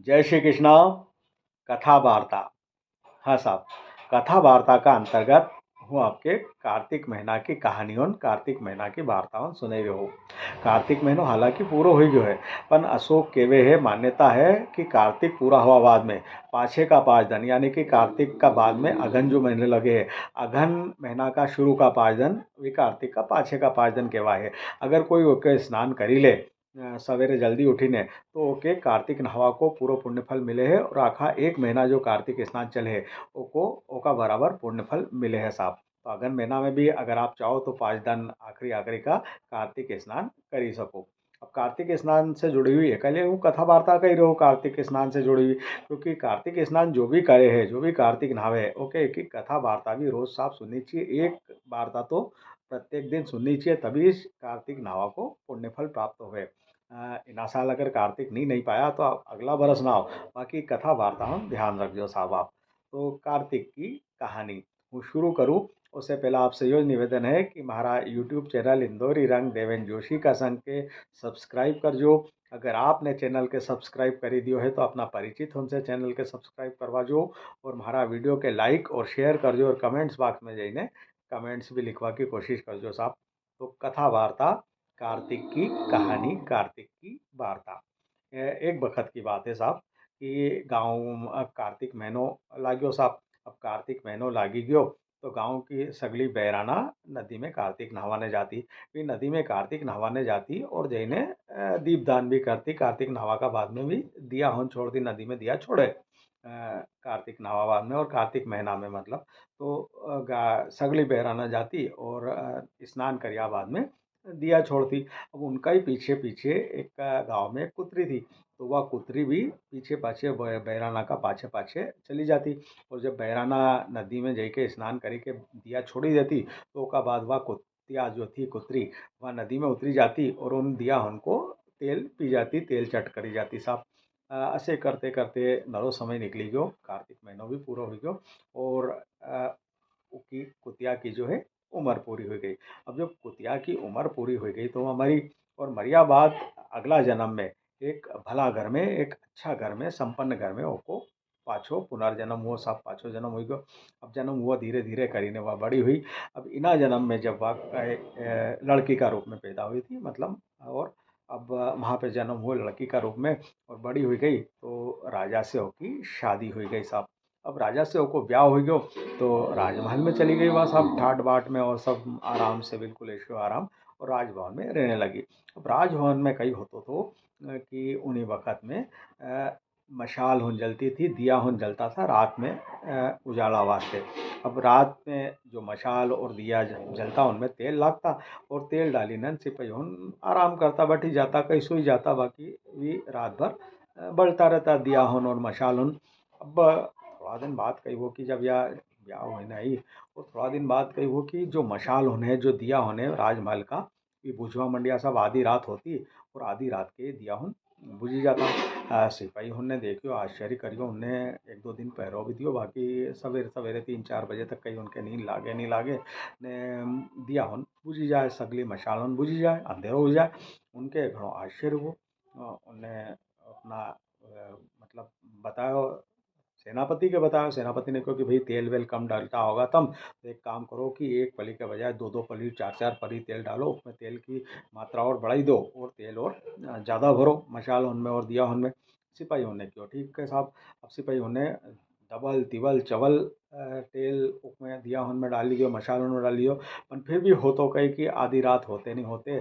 जय श्री कृष्णा। कथा वार्ता। हाँ साहब, कथा वार्ता का अंतर्गत हूँ आपके कार्तिक महीना की कहानियों कार्तिक महीना की वार्ताओं सुने रहो। कार्तिक महीनो हालांकि पूरो हो गयो है, पण अशोक केवे है मान्यता है कि कार्तिक पूरा हुआ बाद में पाछे का 5 दिन यानी कि कार्तिक का बाद में अघन जो महीने लगे है, अघन महीना का शुरू का 5 दिन वे कार्तिक का पाछे का 5 दिन कहवा है। अगर कोई ओके स्नान करी ले सवेरे जल्दी उठीने तो ओके कार्तिक नहवा को पूरा पुण्यफल मिले है और आखा एक महीना जो कार्तिक स्नान चले है ओको ओका बराबर पुण्यफल मिले है साहब। तो अगन महीना में भी अगर आप चाहो तो 5 दिन आखिरी आखिरी का कार्तिक स्नान कर ही सको। अब कार्तिक स्नान से जुड़ी हुई है कल वो कथा वार्ता का ही रहो कार्तिक स्नान से जुड़ी हुई, क्योंकि कार्तिक स्नान जो भी करे है जो भी कार्तिक नहावे है ओके एक एक कथा वार्ता भी रोज साहब सुननी चाहिए। एक वार्ता तो प्रत्येक दिन सुननी चाहिए, तभी इस कार्तिक नहावा को पुण्यफल प्राप्त हुए। इना साल अगर कार्तिक नहीं पाया तो आप अगला बरस ना हो, बाकी कथा वार्ता हम ध्यान रखियो साहब आप। तो कार्तिक की कहानी હું शुरू करूँ उससे पहले आपसे यो निवेदन है कि हमारा यूट्यूब चैनल इंदौरी रंग देवेन जोशी का संग के सब्सक्राइब कर जो। अगर आपने चैनल के सब्सक्राइब कर दियो है तो अपना परिचित उनसे चैनल के सब्सक्राइब करवा जो और हमारा वीडियो के लाइक और शेयर कर जो और कमेंट्स बॉक्स में जाइने कमेंट्स भी लिखवा की कोशिश कर जो साहब। तो कथा वार्ता कार्तिक की कहानी कार्तिक की वार्ता। एक बखत की बात है साहब कि गाँव अब कार्तिक महीनो लाग्यो साहब। अब कार्तिक महीनो लागी गयो तो गांव की सगली बैराना नदी में कार्तिक नहावाने जाती। वे नदी में कार्तिक नहावाने जाती और जईने दीपदान भी करती। कार्तिक नहावा का बाद में भी दिया होन छोड़ दी, नदी में दिया छोड़े कार्तिक नहावा बाद में और कार्तिक महीना में मतलब। तो सगली बैराना जाती और स्नान करिया बाद में दिया छोड़ती। अब उनका ही पीछे पीछे एक गांव में एक कुतरी थी, तो वह कुतरी भी पीछे पाछे बैराना का पाछे पाछे चली जाती। और जब बैराना नदी में जाके स्नान करी के दिया छोड़ी देती तो ओका बाद वह कुतिया जो थी कुतरी वह नदी में उतरी जाती और उन दिया उनको तेल पी जाती, तेल चट करी जाती साहब। ऐसे करते करते नरो समय निकली गयो, कार्तिक महीनों भी पूरा हो गयो और की कुतिया की जो है उम्र पूरी हो गई। अब जब कुतिया की उम्र पूरी हो गई तो वह मरी और मरिया बाद अगला जन्म में एक भला घर में एक अच्छा घर में संपन्न घर में ओको पाछो पुनर्जन्म हुआ साहब, पाछो जन्म हो गयो। अब जन्म हुआ धीरे धीरे करीने वह बड़ी हुई। अब इना जन्म में जब वह लड़की का रूप में पैदा हुई थी मतलब, और अब वहाँ पे जन्म हुआ लड़की का रूप में और बड़ी हुई गई तो राजा से होकी शादी हुई गई साहब। अब राजा से ओको ब्याह हो गयो तो राजमहल में चली गई वह सब ठाट बाट में और सब आराम से बिल्कुल ऐशो आराम और राजभवन में रहने लगी। अब राजभवन में कई होतो तो कि उन्हीं वक़्त में मशाल हुन जलती थी, दिया हुन जलता था रात में उजाला वास्ते। अब रात में जो मशाल और दिया जलता उनमें तेल लागता और तेल डाली नन सिपाही हुन आराम करता बैठी जाता कहीं सोई जाता, बाकी भी रात भर बलता रहता दिया हुन और मशाल हुन। अब थोड़ा दिन बाद कही वो कि जब यह ब्याह हुई नहीं और थोड़ा दिन बाद कही वो कि जो मशाल होने जो दिया होने राजमहल का ये बुझवा मंडिया सब आधी रात होती और आधी रात के दिया हुन बुझी जाता। सिपाही उनने देखियो आश्चर्य करियो उनने एक दो दिन पहरो भी दियो, बाकी सवेरे सवेरे 3-4 बजे तक कहीं उनके नींद लागे नहीं लागे ने दिया हुन बुझी जाए, सगली मशाल हुन बुझी जाए, अंधेरो हो जाए। उनके घणो आश्चर्य हुओ। उनने अपना मतलब बतायो सेनापति के बताया। सेनापति ने कहा कि भाई तेल वेल कम डालता होगा तुम, तो एक काम करो कि एक पली के बजाय दो दो पली 4-4 पली तेल डालो, उसमें तेल की मात्रा और बढ़ाई दो और तेल और ज़्यादा भरो मशाल उनमें और दिया उनमें। सिपाही होने क्यों ठीक है साहब। अब सिपाही होने डबल तिवल चवल तेल उसमें दिया उनमें डाल लियो मशाल उनमें डाल लियो। पर फिर भी हो तो कहीं कि आधी रात होते नहीं होते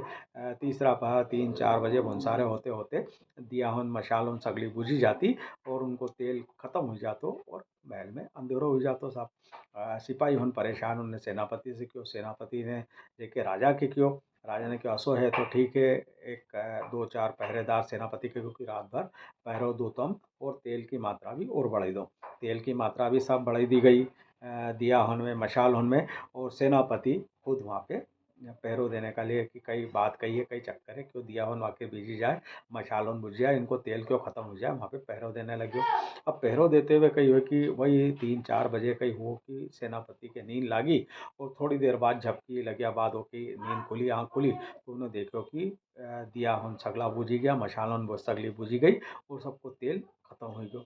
तीसरा पहर 3-4 बजे भुनसारे होते होते दिया उन मशाल उन सगली बुझी जाती और उनको तेल खत्म हो जातो और महल में अंधेरो हो जातो साहब। सिपाही हुन परेशान उनने सेनापति से क्यों, सेनापति ने देखे राजा के क्यों। राजा ने कहा असो है तो ठीक है, एक 2-4 पहरेदार सेनापति के क्योंकि रात भर पहरो दो तुम और तेल की मात्रा भी और बढ़ाई दो। तेल की मात्रा भी सब बढ़ाई दी गई दिया हुन में मशाल हुन में और सेनापति खुद वहाँ पे पैरों देने का लिए कि कई बात कही है, कई चक्कर है, क्यों दिया होन वाके बीजी जाए, मशाल होन बुझ जाए, इनको तेल क्यों ख़त्म हो जाए, वहाँ पे पैरों देने लगे हो। अब पैरों देते हुए कही हो कि वही 3-4 बजे कही हो कि सेनापति के नींद लागी और थोड़ी देर बाद झपकी लग्या बाद हो कि नींद खुली, आँख खुली तो उन्हें देखो कि दिया होन सगला बुझी गया, मशाल होन वो सगली बुझी गई और सबको तेल खत्म हो गयो।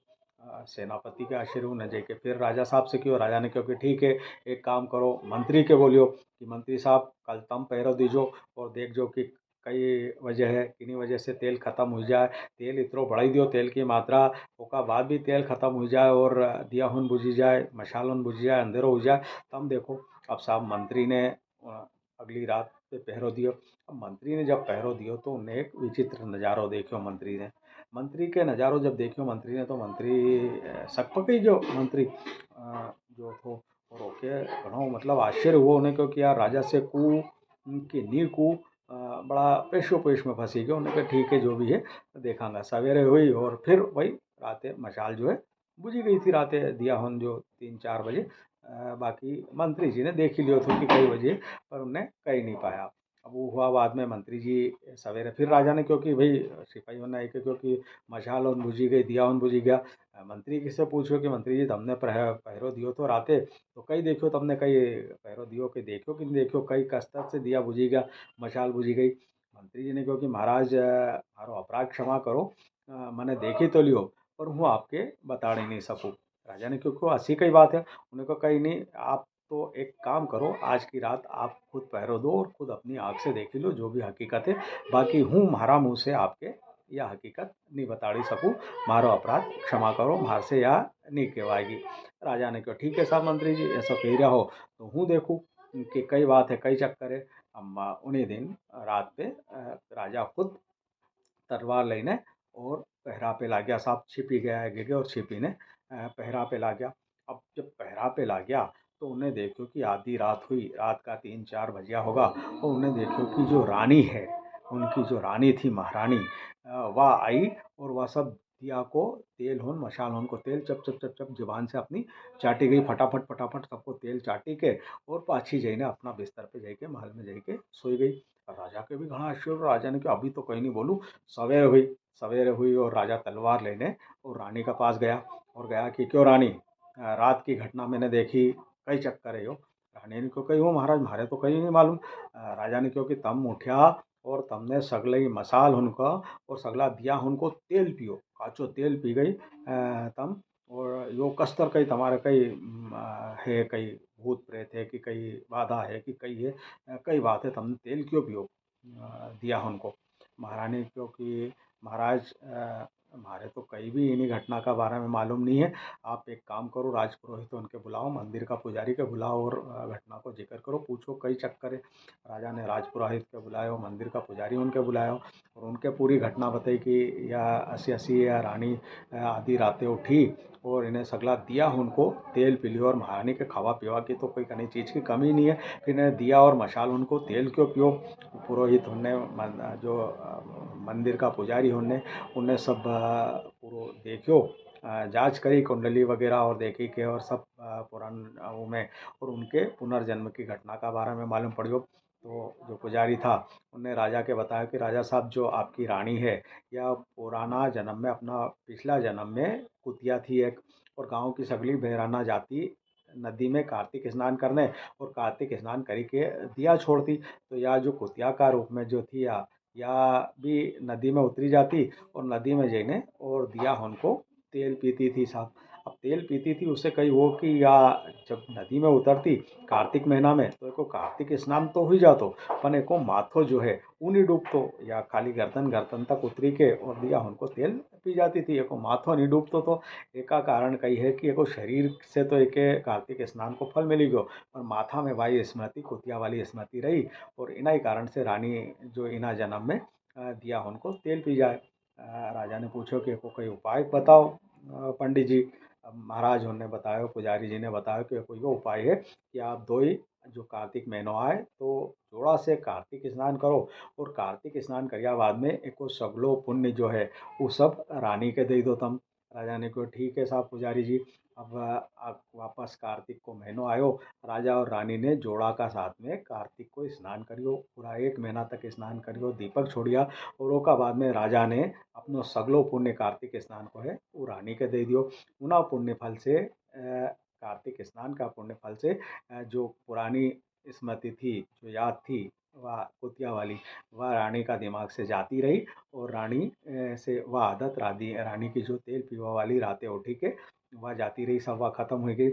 सेनापति के आश्चर्य न जाके फिर राजा साहब से क्यों, राजा ने क्यों कि ठीक है, एक काम करो, मंत्री के बोलियो कि मंत्री साहब कल तम पैरो दीजो और देख जो कि कई वजह है, किन्हीं वजह से तेल खत्म हो जाए, तेल इतरो बढ़ाई दियो तेल की मात्रा, ओका बाद भी तेल खत्म हो जाए और दिया हुन बुझी जाए, मशाल हुन बुझी जाए, अंधेरो हो जाए, तम देखो। अब साहब मंत्री ने अगली रात पे पहरो दियो। अब मंत्री ने जब पहरो दियो तो उन्हें एक विचित्र नज़ारो देखो मंत्री ने। मंत्री के नज़ारो जब देखियो मंत्री ने तो मंत्री शक पकई गयो मंत्री जो थो और ओके घणो मतलब आश्चर्य हुआ उन्हें क्योंकि यार राजा से कू कि नी कू बड़ा पेशो पेश में फंसी गया। उन्होंने कहा ठीक है जो भी है देखांगा। सवेरे हुई और फिर वही रातें मशाल जो है बुझी गई थी रातें दिया होन जो 3-4 बजे बाकी मंत्री जी ने देख ही लियो था कि कई बजे पर उन्हें कही नहीं पाया। अब वो हुआ बाद में मंत्री जी सवेरे फिर राजा ने क्योंकि भाई सिपाहियों ने एक क्योंकि मशाल उन बुझी गई दिया उन बुझी गया मंत्री किससे पूछो कि मंत्री जी तुमने पहरो दियो तो राते तो कई देखो तुमने कई पहरो दियो कि देखो कि नहीं देखो कई कस्तर से दिया बुझी गया मशाल बुझी गई। मंत्री जी ने कहो कि महाराज मारो अपराध क्षमा करो मैंने देखी तो लियो पर हूँ आपके बताड़ी नहीं सकूँ। राजा ने क्यों ऐसी कई बात है उन्हें को कहीं नहीं आप तो एक काम करो आज की रात आप खुद पहरो दो और खुद अपनी आँख से देख लो जो भी हकीकत है बाकी हूँ मारा मुँह से आपके यह हकीकत नहीं बताड़ी सकूँ मारो अपराध क्षमा करो मार से या नहीं कहवाएगी। राजा ने कहा ठीक है साहब मंत्री जी ऐसा कह रहा हो तो हूँ देखूँ कि कई बात है कई चक्कर है। अम्मा उन्हीं दिन रात पे राजा खुद तलवार लेने और पहरा पे ला गया साहब छिपी गया है गिगे और छिपी ने पहरा पे ला गया। अब जब पहरा पे ला गया तो उन्हें देखो कि आधी रात हुई रात का 3-4 बजिया होगा और उन्हें देखो कि जो रानी है उनकी जो रानी थी महारानी वह आई और वह सब दिया को तेल होन मशाल होन को तेल चप चप चप चप जुबान से अपनी चाटी गई फटाफट फटाफट सबको तेल चाटी के और पाछी जाइने अपना बिस्तर पे जाके महल में जाके सोई गई। राजा के भी घना आश्चर्य राजा ने कहा अभी तो कहीं नहीं बोलूँ। सवेरे हुई और राजा तलवार लेने और रानी के पास गया और गया कि क्यों रानी रात की घटना मैंने देखी कई चक्कर है यो। रानी ने क्यों कही हो महाराज मारे तो कहीं नहीं मालूम। राजा ने क्यों कि तम उठ्या और तमने सगले ही मसाल उनका और सगला दिया उनको तेल पियो काचो तेल पी गई तम और यो कस्तर कई तुम्हारे कई है कई भूत प्रेत है कि कई बाधा है कि कई है कई बात है तुमने तेल क्यों पियो दिया उनको। महारानी क्योंकि महाराज हमारे तो कहीं भी इन्हीं घटना का बारे में मालूम नहीं है। आप एक काम करो राजपुरोहित उनके बुलाओ मंदिर का पुजारी के बुलाओ और घटना को जिक्र करो पूछो कई चक्कर है। राजा ने राजपुरोहित के बुलायो मंदिर का पुजारी उनके बुलायो और उनके पूरी घटना बताई कि या ऐसी ऐसी या रानी आधी रातें उठी और इन्हें सगला दिया उनको तेल पी लियो और महारानी के खावा पीवा की तो कोई कहीं चीज़ की कमी नहीं है फिर इन्हें दिया और मशाल उनको तेल क्यों पियो। पुरोहित उनने जो मंदिर का पुजारी उनने उनने सब पूरो देखियो जांच करी कुंडली वगैरह और देखी के और सब पुरान वो में और उनके पुनर्जन्म की घटना का बारे में मालूम पड़ियो। तो जो पुजारी था उनने राजा के बताया कि राजा साहब जो आपकी रानी है यह पुराना जन्म में अपना पिछला जन्म में कुतिया थी एक और गांव की सगली बहराना जाती नदी में कार्तिक स्नान करने और कार्तिक स्नान करी के दिया छोड़ती तो यह जो कुतिया का रूप में जो थी या भी नदी में उतरी जाती और नदी में जाने और दिया उनको तेल पीती थी साहब। अब तेल पीती थी उससे कही वो कि या जब नदी में उतरती कार्तिक महीना में तो एको कार्तिक स्नान तो हो जातो पर एको माथो जो है ऊ नहीं डूबतो या खाली गर्दन गर्दन तक उतरी के और दिया उनको तेल पी जाती थी एको माथो नहीं डूबतो तो एका कारण कही है कि एको शरीर से तो एके कार्तिक स्नान को फल मिली गयो पर माथा में भाई स्मृति कुतिया वाली स्मृति रही और इना ही कारण से रानी जो इना जन्म में दिया उनको तेल पी जाए। राजा ने पूछो कि को कोई उपाय बताओ पंडित जी। अब महाराज उन्होंने बताया पुजारी जी ने बताया कि कोई वो उपाय है कि आप दो ही जो कार्तिक महीनों आए तो जोड़ा से कार्तिक स्नान करो और कार्तिक स्नान करिया बाद में एको सगलो पुण्य जो है वो सब रानी के दे दो तम। राजा ने कहो ठीक है साहब पुजारी जी, अब आप वापस कार्तिक को महीनो आयो। राजा और रानी ने जोड़ा का साथ में कार्तिक को स्नान करियो, पूरा 1 महीना तक स्नान करियो, दीपक छोड़िया। और ओका बाद में राजा ने अपनो सगलो पुण्य कार्तिक स्नान को है वो रानी के दे दियो। उना पुण्य फल से कार्तिक स्नान का पुण्य फल से जो पुरानी स्मृति थी, जो याद थी, वह कुतिया वाली, वह रानी का दिमाग से जाती रही। और रानी से वह आदत रानी की जो तेल पीवा वाली रातें उठी के वह जाती रही, सब वह खत्म हो गई।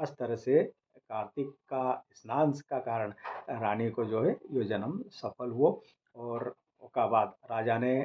इस तरह से कार्तिक का स्नान का कारण रानी को जो है ये जन्म सफल हुआ। और उसका बाद राजा ने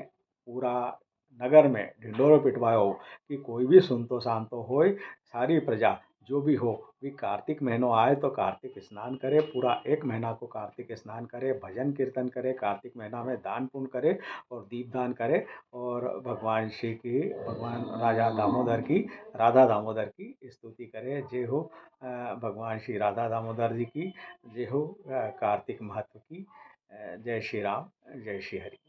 पूरा नगर में ढिंडोरो पिटवायो कि कोई भी सुनतो शांतो होए, सारी प्रजा जो भी हो भी कार्तिक महीनों आए तो कार्तिक स्नान करे, पूरा 1 महीना को कार्तिक स्नान करे, भजन कीर्तन करे, कार्तिक महीना में दान पुण्य करे और दीपदान करे। और भगवान श्री की, भगवान राजा दामोदर की, राधा दामोदर की स्तुति करे। जय हो भगवान श्री राधा दामोदर जी की, जय हो कार्तिक महत्व की। जय श्री राम, जय श्री हरि।